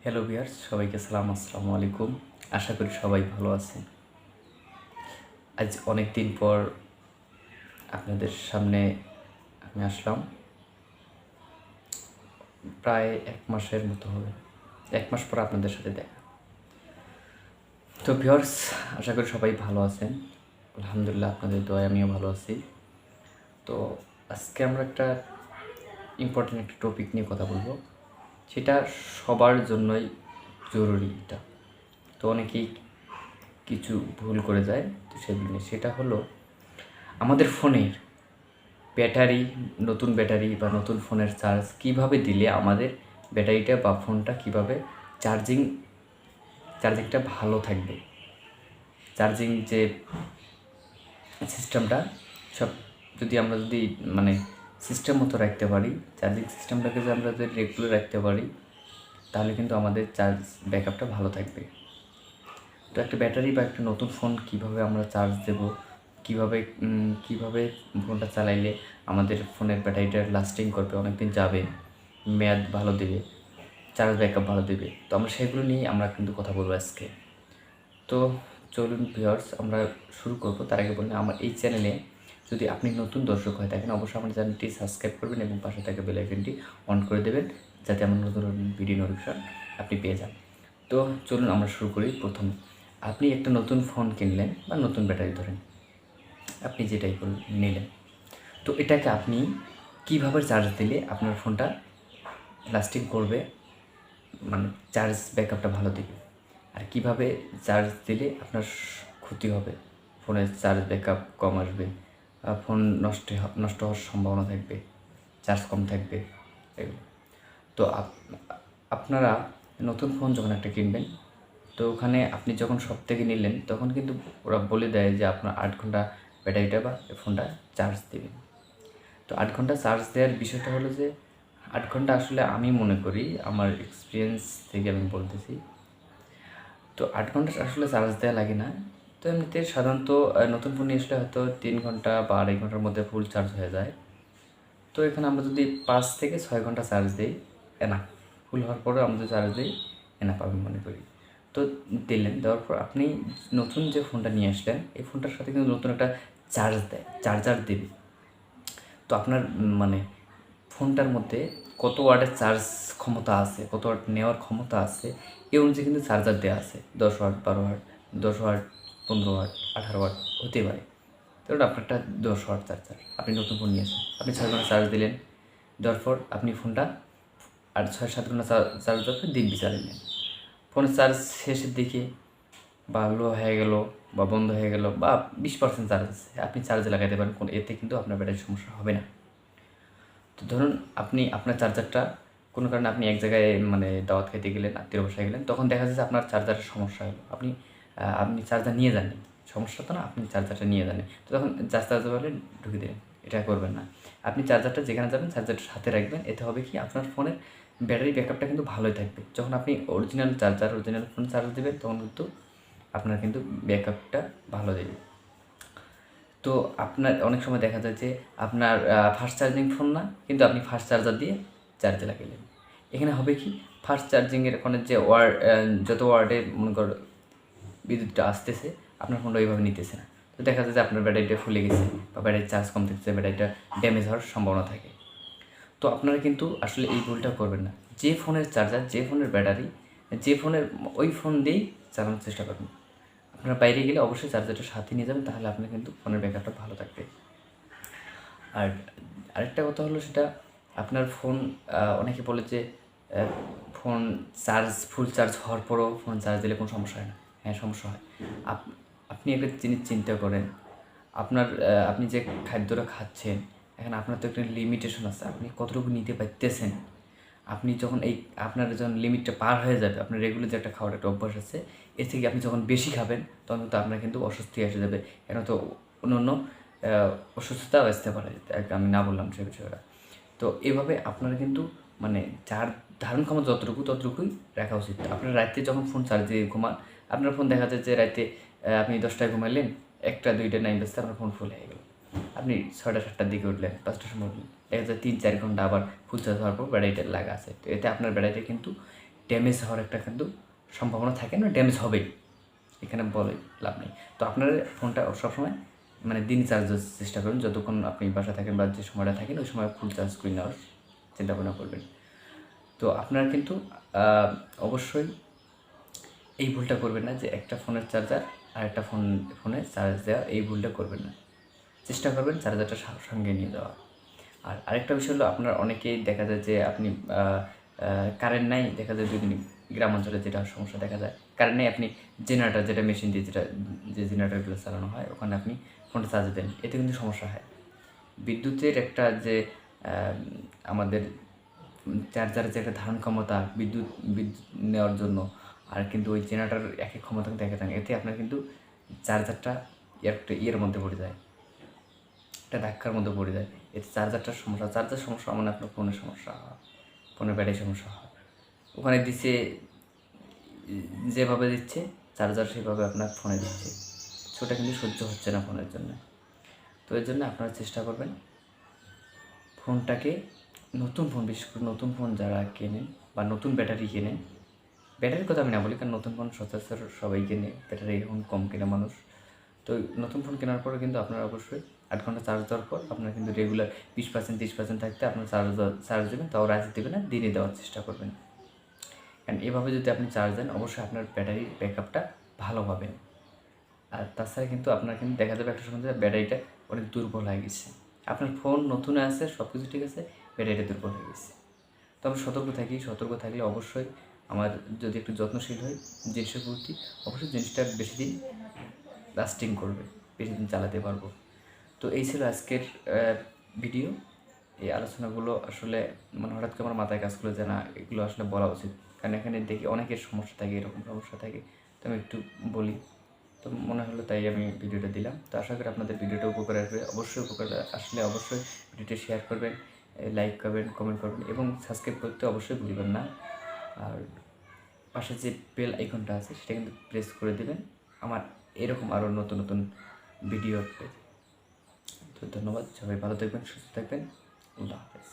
Hello viewers, সবাইকে আসসালামু আলাইকুম। আশা করি সবাই ভালো আছেন। আজ অনেক দিন পর আপনাদের সামনে আমি আসলাম। প্রায় 1 মাসের মতো হবে। 1 মাস পর আপনাদের সাথে দেখা। তো ভিউয়ার্স, আশা করি সবাই ভালো আছেন। আলহামদুলিল্লাহ, আপনাদের দোয়ায় আমিও ভালো আছি। তো আজকে আমরা একটা ইম্পর্টেন্ট একটা টপিক নিয়ে কথা বলবো। সেটা সবার জন্যই জরুরি এটা। তো অনেকেই কিছু ভুল করে যায়, তো সেগুলো নিয়ে। সেটা হলো আমাদের ফোনের ব্যাটারি, নতুন ব্যাটারি বা নতুন ফোনের চার্জ কীভাবে দিলে আমাদের ব্যাটারিটা বা ফোনটা কীভাবে চার্জিংটা ভালো থাকবে। চার্জিং যে সিস্টেমটা সব যদি মানে সিস্টেম মতো রাখতে পারি, চার্জিং সিস্টেমটাকে আমরা যদি রেগুলার রাখতে পারি, তাহলে কিন্তু আমাদের চার্জ ব্যাকআপটা ভালো থাকবে। তো একটা ব্যাটারি বা একটা নতুন ফোন কীভাবে আমরা চার্জ দেব, কীভাবে ফোনটা চালাইলে আমাদের ফোনের ব্যাটারিটা লাস্টিং করবে, অনেক দিন যাবে, মেয়াদ ভালো দেবে, চার্জ ব্যাকআপ ভালো দেবে। তো আমরা সেগুলো নিয়েই আমরা কিন্তু কথা বলবো আজকে। তো চলুন ভিউয়ার্স, আমরা শুরু করব। তার আগে বলুন, আমার এই চ্যানেলে যদি আপনি নতুন দর্শক হয়ে থাকেন, অবশ্যই আমার চ্যানেলটি সাবস্ক্রাইব করবেন এবং পাশে থাকা বেল আইকনটি অন করে দেবেন, যাতে আমার নতুন ভিডিও নোটিফিকেশন আপনি পেয়ে যান। তো চলুন আমরা শুরু করি। প্রথমে আপনি একটা নতুন ফোন কিনলেন বা নতুন ব্যাটারি ধরেন, আপনি যেটাই নিলেন, তো এটাকে আপনি কীভাবে চার্জ দিলে আপনার ফোনটা লাস্টিং করবে, মানে চার্জ ব্যাকআপটা ভালো দেবে, আর কীভাবে চার্জ দিলে আপনার ক্ষতি হবে, ফোনের চার্জ ব্যাকআপ কম আসবে, ফোন নষ্ট হওয়ার সম্ভাবনা থাকবে, চার্জ কম থাকবে, এগুলো। তো আপনারা নতুন ফোন যখন একটা কিনবেন, তো ওখানে আপনি যখন শপ থেকে নিলেন, তখন কিন্তু ওরা বলে দেয় যে আপনার 8 ঘন্টা ব্যাটারিটা বা ফোনটা চার্জ দেবে। তো 8 ঘন্টা চার্জ দেওয়ার বিষয়টা হলো যে 8 ঘন্টা আসলে আমি মনে করি, আমার এক্সপিরিয়েন্স থেকে আমি বলতেছি, তো 8 ঘন্টা আসলে চার্জ দেওয়া লাগে না। তো এমনিতে সাধারণত নতুন ফোন নিয়ে আসলে হয়তো 3 ঘন্টা বা 2.5 ঘন্টার মধ্যে ফুল চার্জ হয়ে যায়। তো এখানে আমরা যদি 5 থেকে 6 ঘন্টা চার্জ দিই, এনাফ। ফুল হওয়ার পরেও আমরা যদি চার্জ দিই, এনাফ আমি মনে করি। তো দেওয়ার পর আপনি নতুন যে ফোনটা নিয়ে আসলেন, এই ফোনটার সাথে কিন্তু নতুন একটা চার্জার দেবে। তো আপনার মানে ফোনটার মধ্যে কত ওয়াটের চার্জ ক্ষমতা আছে, কত ওয়াট নেওয়ার ক্ষমতা আছে, এই অনুযায়ী কিন্তু চার্জার দেওয়া আছে। 10 watt, 12 watt, 10 watt, 15 watt, 18 watt হতে পারে। তো আপনারটা 10 ওয়াট চার্জার, আপনি নতুন ফোন নিয়েছেন, আপনি 6 ঘন্টা চার্জ দিলেন। দেওয়ার পর আপনি ফোনটা আর 6-7 ঘন্টা চার্জ দেওয়ার পর দিব্যি চালালেন। ফোনের চার্জ শেষের দিকে বা লো হয়ে গেল বা বন্ধ হয়ে গেল বা 20% চার্জ আছে, আপনি চার্জে লাগাতে পারেন, এতে কিন্তু আপনার ব্যাটারির সমস্যা হবে না। তো ধরুন আপনি আপনার চার্জারটা কোনো কারণে আপনি এক জায়গায় মানে দাওয়াত খাইতে গেলেন, আত্মীয়র বাসায় গেলেন, তখন দেখা যাচ্ছে আপনার চার্জারের সমস্যা হলো। আপনি চার্জার নিয়ে যাননি, সমস্যা তো না, আপনি চার্জারটা নিয়ে যাননি, তো তখন চার্জার বলে ঢুকে দেবেন। এটা করবেন না। আপনি চার্জারটা যেখানে যাবেন চার্জারটা সাথে রাখবেন। এতে হবে কি, আপনার ফোনের ব্যাটারি ব্যাকআপটা কিন্তু ভালোই থাকবে। যখন আপনি অরিজিনাল ফোন চার্জ দেবেন, তখন কিন্তু আপনার কিন্তু ব্যাকআপটা ভালো দেবে। তো আপনার অনেক সময় দেখা যায় যে আপনার ফাস্ট চার্জিং ফোন না, কিন্তু আপনি ফাস্ট চার্জার দিয়ে চার্জে লাগালেন। এখানে হবে কি, ফাস্ট চার্জিংয়ের ওখানে যে যত ওয়ার্ডে মনে কর বিদ্যুৎটা আসতেছে, আপনার ফোনটা ওইভাবে নিতেছে না। তো দেখা যায় যে আপনার ব্যাটারিটা ফুলে গেছে বা ব্যাটারির চার্জ কম থাকছে, ব্যাটারিটা ড্যামেজ হওয়ার সম্ভাবনা থাকে। তো আপনারা কিন্তু আসলে এই ভুলটা করবেন না। যে ফোনের চার্জার, যে ফোনের ব্যাটারি, যে ফোনের ওই ফোন দিয়েই চালানোর চেষ্টা করবেন। আপনারা বাইরে গেলে অবশ্যই চার্জারটা সাথে নিয়ে যাবেন, তাহলে আপনার কিন্তু ফোনের ব্যাকআপটা ভালো থাকবে। আর আরেকটা কথা হলো, সেটা আপনার ফোন অনেকে বলে যে ফোন ফুল চার্জ হওয়ার পরও ফোন চার্জ দিলে কোনো সমস্যা হয় না। হ্যাঁ, সমস্যা হয়। আপনি একটা জিনিস চিন্তা করেন, আপনি যে খাদ্যটা খাচ্ছেন, এখন আপনার তো একটা লিমিটেশন আছে, আপনি কতটুকু নিতে পারতেছেন। আপনি যখন আপনার যখন লিমিটটা পার হয়ে যাবে, আপনার রেগুলার যে একটা খাওয়ার একটা অভ্যাস আছে, এর থেকে আপনি যখন বেশি খাবেন, তখন কিন্তু আপনার কিন্তু অস্বস্তি এসে যাবে। এখন তো অন্য অসুস্থতা আসতে পারে, আমি না বললাম সে বিষয়টা। তো এভাবে আপনারা কিন্তু মানে ধারণ ক্ষমতা ততটুকুই রাখা উচিত। আপনার রাতে যখন ফোন চার্জ দিয়ে ঘুমান, আপনার ফোন দেখা যায় যে রাতে আপনি 10টায় ঘুমাইলেন, 1টা 2টা নাই বাজতে আপনার ফোন ফুল হয়ে গেল। আপনি 6টা-7টার দিকে উঠলেন, 5টার সময় উঠলেন, দেখা যায় 3-4 ঘন্টা আবার ফুল চার্জ হওয়ার পর ব্যাটারিটা লাগা আছে। তো এতে আপনার ব্যাটারিটা কিন্তু ড্যামেজ হওয়ার একটা কিন্তু সম্ভাবনা থাকে না, ড্যামেজ হবেই, এখানে বলে লাভ নেই। তো আপনার ফোনটা সবসময় মানে দিন চার্জ দেওয়ার চেষ্টা করুন, যতক্ষণ আপনি বাসা থাকেন বা যে সময়টা থাকেন ওই সময় ফুল চার্জ করে নেওয়ার চিন্তা ভাবনা করবেন। তো আপনারা কিন্তু অবশ্যই এই ভুলটা করবেন না যে একটা ফোনের চার্জার আর একটা ফোনে চার্জ দেওয়া, এই ভুলটা করবেন না। চেষ্টা করবেন চার্জারটা সঙ্গে নিয়ে যাওয়া। আর আরেকটা বিষয় হলো, আপনার অনেকেই দেখা যায় যে আপনি কারেন্ট নাই, দেখা যায় যদি গ্রাম অঞ্চলে যেটা সমস্যা দেখা যায়, কারেন্ট নেই, আপনি জেনারেটর, যেটা মেশিন দিয়ে যে জেনারেটরগুলো চালানো হয় ওখানে আপনি ফোনটা চার্জ দেন, এতে কিন্তু সমস্যা হয়। বিদ্যুতের একটা যে আমাদের চার্জারের যে একটা ধারণ ক্ষমতা বিদ্যুৎ নেওয়ার জন্য, আর কিন্তু ওই জেনারেটর একই ক্ষমতা কিন্তু একই থাকে, এতে আপনার কিন্তু চার্জারটা একটা ইয়ের মধ্যে পড়ে যায়, একটা ধাক্কার মধ্যে পড়ে যায়, এতে চার্জারটার সমস্যা, চার্জার সমস্যা মানে আপনার ফোনের সমস্যা হয়, ফোনের ব্যাটারি সমস্যা হয়। ওখানে দিচ্ছে যেভাবে দিচ্ছে চার্জার সেভাবে আপনার ফোনে দিচ্ছে, সেটা কিন্তু সহ্য হচ্ছে না ফোনের জন্য। তো এর জন্য আপনারা চেষ্টা করবেন ফোনটাকে, নতুন ফোন, বিশেষ করে নতুন ফোন যারা কেনেন বা নতুন ব্যাটারি কেনেন, ব্যাটারির কথা আমি না বলি, কারণ নতুন ফোন সচরাচর সবাই কেনে, ব্যাটারি এখন কম কেনে মানুষ। তো নতুন ফোন কেনার পরে কিন্তু আপনারা অবশ্যই 8 ঘন্টা চার্জ দেওয়ার পর আপনারা কিন্তু রেগুলার 20% 30% থাকতে আপনার চার্জ দেবেন, তাও রাতে দেবেন না, দিনে দেওয়ার চেষ্টা করবেন। কারণ এভাবে যদি আপনি চার্জ দেন অবশ্যই আপনার ব্যাটারির ব্যাকআপটা ভালো পাবেন। আর তাছাড়া কিন্তু আপনার কিন্তু দেখা যাবে একটা সময় ব্যাটারিটা অনেক দুর্বল হয়ে গেছে, আপনার ফোন নতুন আছে, সব কিছু ঠিক আছে, ব্যাটারিটা দুর্বল হয়ে গেছে। তো আমরা সতর্ক থাকি, সতর্ক থাকলে অবশ্যই আমার যদি একটু যত্নশীল হই জিনিসের প্রতি, অবশ্যই জিনিসটা বেশি দিন লাস্টিং করবে, বেশি দিন চালাতে পারবো। তো এই ছিল আজকের ভিডিও। এই আলোচনাগুলো আসলে মানে হঠাৎ করে আমার মাথায় কাজ করলো যে না, এগুলো আসলে বলা উচিত, কারণ এখানে দেখি অনেকের সমস্যা থাকে, এরকম সমস্যা থাকে, তো আমি একটু বলি, তো মনে হলো তাই আমি ভিডিওটা দিলাম। তো আশা করি আপনাদের ভিডিওটা উপকার আসবে, অবশ্যই উপকার আসলে অবশ্যই ভিডিওটি শেয়ার করবেন, লাইক করবেন, কমেন্ট করবেন এবং সাবস্ক্রাইব করতে অবশ্যই ভুলবেন না। আর পাশে যে বেল আইকনটা আছে সেটা কিন্তু প্রেস করে দেবেন আমার এরকম আরও নতুন নতুন ভিডিও পেতে। তো ধন্যবাদ, সবাই ভালো থাকবেন, সুস্থ থাকবেন, আল্লাহ হাফেজ।